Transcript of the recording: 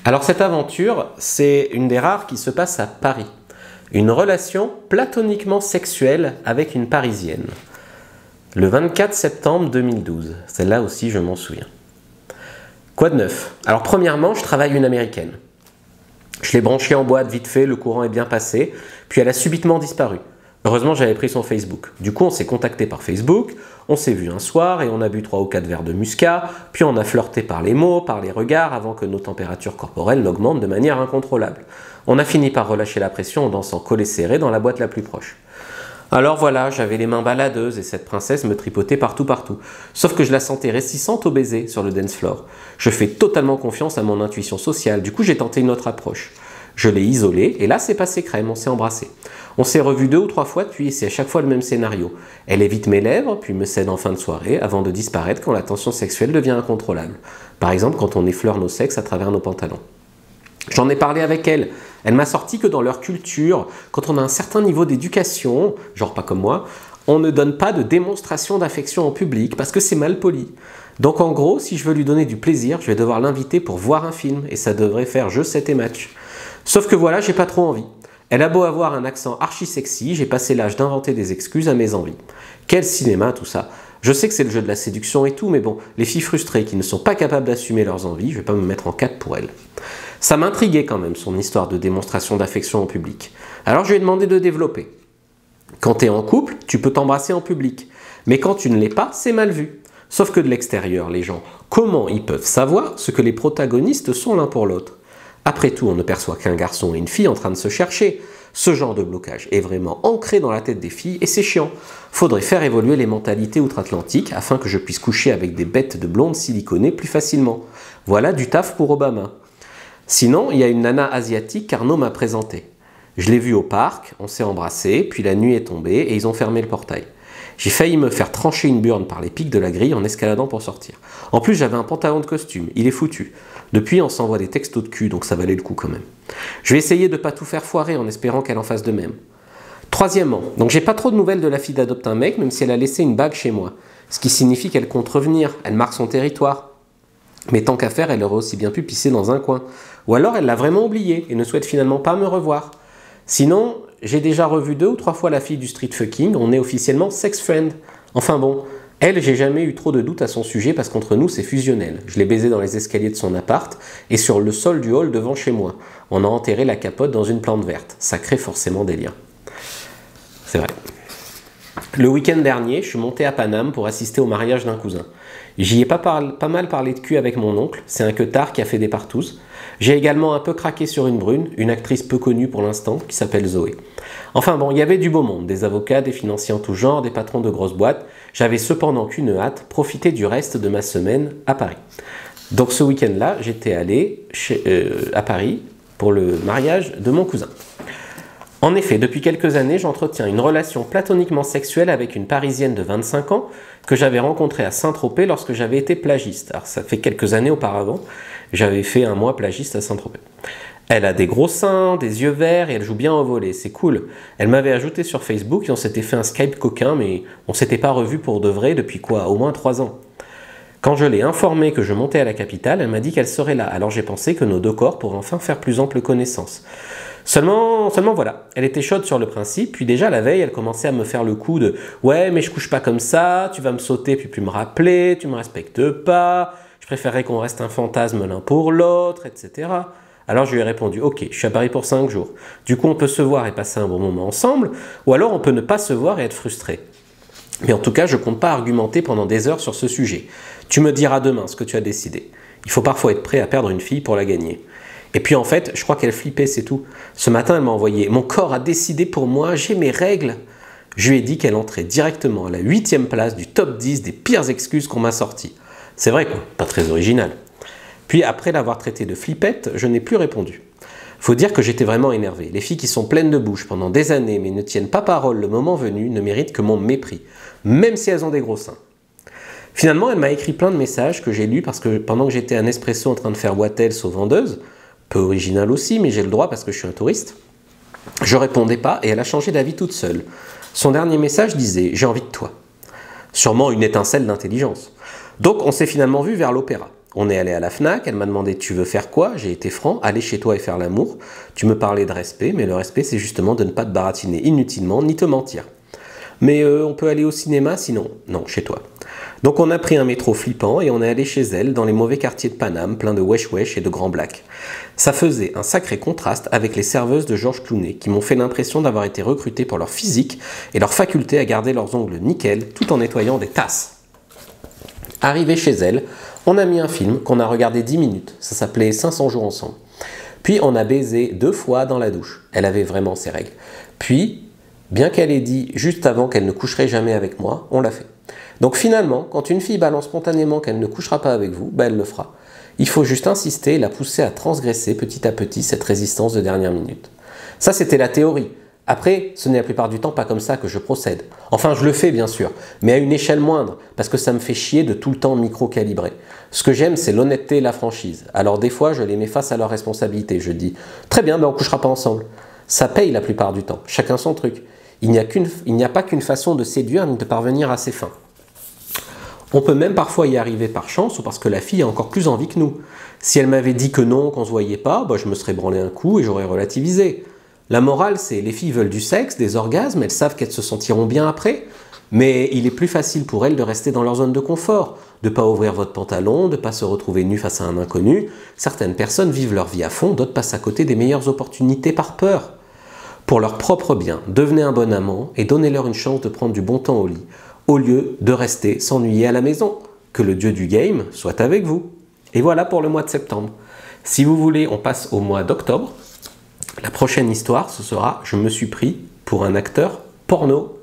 Alors cette aventure, c'est une des rares qui se passe à Paris. Une relation platoniquement sexuelle avec une Parisienne. Le 24 septembre 2012. Celle-là aussi, je m'en souviens. Quoi de neuf? Alors premièrement, je travaille une Américaine. Je l'ai branchée en boîte vite fait, le courant est bien passé, puis elle a subitement disparu. Heureusement, j'avais pris son Facebook. Du coup, on s'est contacté par Facebook, on s'est vu un soir et on a bu 3 ou 4 verres de muscat, puis on a flirté par les mots, par les regards, avant que nos températures corporelles n'augmentent de manière incontrôlable. On a fini par relâcher la pression en dansant collés serrés dans la boîte la plus proche. Alors voilà, j'avais les mains baladeuses et cette princesse me tripotait partout. Sauf que je la sentais réticente au baiser sur le dance floor. Je fais totalement confiance à mon intuition sociale, du coup j'ai tenté une autre approche. Je l'ai isolée et là c'est passé crème, on s'est embrassé. On s'est revu 2 ou 3 fois depuis et c'est à chaque fois le même scénario. Elle évite mes lèvres, puis me cède en fin de soirée avant de disparaître quand la tension sexuelle devient incontrôlable. Par exemple quand on effleure nos sexes à travers nos pantalons. J'en ai parlé avec elle. Elle m'a sorti que dans leur culture, quand on a un certain niveau d'éducation, genre pas comme moi, on ne donne pas de démonstration d'affection en public parce que c'est mal poli. Donc en gros, si je veux lui donner du plaisir, je vais devoir l'inviter pour voir un film et ça devrait faire jeu 7 et match. Sauf que voilà, j'ai pas trop envie. Elle a beau avoir un accent archi sexy, j'ai passé l'âge d'inventer des excuses à mes envies. Quel cinéma tout ça. Je sais que c'est le jeu de la séduction et tout, mais bon, les filles frustrées qui ne sont pas capables d'assumer leurs envies, je vais pas me mettre en 4 pour elles. Ça m'intriguait quand même, son histoire de démonstration d'affection en public. Alors je lui ai demandé de développer. Quand tu es en couple, tu peux t'embrasser en public. Mais quand tu ne l'es pas, c'est mal vu. Sauf que de l'extérieur, les gens, comment ils peuvent savoir ce que les protagonistes sont l'un pour l'autre? Après tout, on ne perçoit qu'un garçon et une fille en train de se chercher. Ce genre de blocage est vraiment ancré dans la tête des filles et c'est chiant. Faudrait faire évoluer les mentalités outre-Atlantique afin que je puisse coucher avec des bêtes de blondes siliconées plus facilement. Voilà du taf pour Obama. Sinon, il y a une nana asiatique qu'Arnaud m'a présentée. Je l'ai vue au parc, on s'est embrassés, puis la nuit est tombée et ils ont fermé le portail. J'ai failli me faire trancher une burne par les pics de la grille en escaladant pour sortir. En plus, j'avais un pantalon de costume, il est foutu. Depuis, on s'envoie des textos de cul, donc ça valait le coup quand même. Je vais essayer de ne pas tout faire foirer en espérant qu'elle en fasse de même. Troisièmement, donc j'ai pas trop de nouvelles de la fille d'Adopte un mec, même si elle a laissé une bague chez moi. Ce qui signifie qu'elle compte revenir, elle marque son territoire. Mais tant qu'à faire, elle aurait aussi bien pu pisser dans un coin. Ou alors elle l'a vraiment oublié et ne souhaite finalement pas me revoir. Sinon, j'ai déjà revu 2 ou 3 fois la fille du street fucking, on est officiellement sex friend. Enfin bon, elle, j'ai jamais eu trop de doutes à son sujet parce qu'entre nous c'est fusionnel. Je l'ai baisé dans les escaliers de son appart et sur le sol du hall devant chez moi. On a enterré la capote dans une plante verte. Ça crée forcément des liens. C'est vrai. Le week-end dernier, je suis monté à Paname pour assister au mariage d'un cousin. J'y ai pas mal parlé de cul avec mon oncle, c'est un queutard qui a fait des partouzes. J'ai également un peu craqué sur une brune, une actrice peu connue pour l'instant, qui s'appelle Zoé. Enfin bon, il y avait du beau monde, des avocats, des financiers en tout genre, des patrons de grosses boîtes. J'avais cependant qu'une hâte, profiter du reste de ma semaine à Paris. Donc ce week-end-là, j'étais allé à Paris pour le mariage de mon cousin. En effet, depuis quelques années, j'entretiens une relation platoniquement sexuelle avec une Parisienne de 25 ans que j'avais rencontrée à Saint-Tropez lorsque j'avais été plagiste. Alors ça fait quelques années auparavant, j'avais fait un mois plagiste à Saint-Tropez. Elle a des gros seins, des yeux verts et elle joue bien au volley, c'est cool. Elle m'avait ajouté sur Facebook et on s'était fait un Skype coquin, mais on s'était pas revu pour de vrai depuis quoi, au moins 3 ans. Quand je l'ai informée que je montais à la capitale, elle m'a dit qu'elle serait là, alors j'ai pensé que nos 2 corps pourraient enfin faire plus ample connaissance. Seulement voilà, elle était chaude sur le principe, puis déjà la veille, elle commençait à me faire le coup de « Ouais, mais je couche pas comme ça, tu vas me sauter puis plus me rappeler, tu me respectes pas, je préférerais qu'on reste un fantasme l'un pour l'autre, etc. » Alors je lui ai répondu « Ok, je suis à Paris pour 5 jours, du coup on peut se voir et passer un bon moment ensemble, ou alors on peut ne pas se voir et être frustré. Mais en tout cas, je compte pas argumenter pendant des heures sur ce sujet. Tu me diras demain ce que tu as décidé. Il faut parfois être prêt à perdre une fille pour la gagner. » Et puis en fait, je crois qu'elle flippait, c'est tout. Ce matin, elle m'a envoyé « Mon corps a décidé pour moi, j'ai mes règles ». Je lui ai dit qu'elle entrait directement à la 8e place du top 10 des pires excuses qu'on m'a sorties. C'est vrai quoi, pas très original. Puis après l'avoir traitée de flippette, je n'ai plus répondu. Faut dire que j'étais vraiment énervé. Les filles qui sont pleines de bouche pendant des années mais ne tiennent pas parole le moment venu ne méritent que mon mépris, même si elles ont des gros seins. Finalement, elle m'a écrit plein de messages que j'ai lus parce que pendant que j'étais à Nespresso en train de faire Wattels aux vendeuses, peu original aussi, mais j'ai le droit parce que je suis un touriste. Je répondais pas et elle a changé d'avis toute seule. Son dernier message disait « J'ai envie de toi ». Sûrement une étincelle d'intelligence. Donc on s'est finalement vu vers l'opéra. On est allé à la Fnac, elle m'a demandé tu veux faire quoi? J'ai été franc, aller chez toi et faire l'amour. Tu me parlais de respect, mais le respect c'est justement de ne pas te baratiner inutilement ni te mentir. Mais on peut aller au cinéma sinon? Non, chez toi. Donc on a pris un métro flippant et on est allé chez elle dans les mauvais quartiers de Paname, plein de wesh-wesh et de grands blacks. Ça faisait un sacré contraste avec les serveuses de Georges Clooney qui m'ont fait l'impression d'avoir été recrutées pour leur physique et leur faculté à garder leurs ongles nickel tout en nettoyant des tasses. Arrivé chez elle, on a mis un film qu'on a regardé 10 minutes, ça s'appelait 500 jours ensemble. Puis on a baisé 2 fois dans la douche, elle avait vraiment ses règles. Puis, bien qu'elle ait dit juste avant qu'elle ne coucherait jamais avec moi, on l'a fait. Donc finalement, quand une fille balance spontanément qu'elle ne couchera pas avec vous, elle le fera. Il faut juste insister et la pousser à transgresser petit à petit cette résistance de dernière minute. Ça c'était la théorie. Après, ce n'est la plupart du temps pas comme ça que je procède. Enfin, je le fais bien sûr, mais à une échelle moindre, parce que ça me fait chier de tout le temps micro-calibrer. Ce que j'aime, c'est l'honnêteté et la franchise. Alors des fois, je les mets face à leurs responsabilités. Je dis, très bien, on couchera pas ensemble. Ça paye la plupart du temps, chacun son truc. Il n'y a pas qu'une façon de séduire ni de parvenir à ses fins. On peut même parfois y arriver par chance ou parce que la fille a encore plus envie que nous. Si elle m'avait dit que non, qu'on se voyait pas, je me serais branlé un coup et j'aurais relativisé. La morale, c'est les filles veulent du sexe, des orgasmes, elles savent qu'elles se sentiront bien après, mais il est plus facile pour elles de rester dans leur zone de confort, de ne pas ouvrir votre pantalon, de ne pas se retrouver nu face à un inconnu. Certaines personnes vivent leur vie à fond, d'autres passent à côté des meilleures opportunités par peur. Pour leur propre bien, devenez un bon amant et donnez-leur une chance de prendre du bon temps au lit, au lieu de rester s'ennuyer à la maison. Que le dieu du game soit avec vous. Et voilà pour le mois de septembre. Si vous voulez, on passe au mois d'octobre. La prochaine histoire, ce sera « Je me suis pris pour un acteur porno ».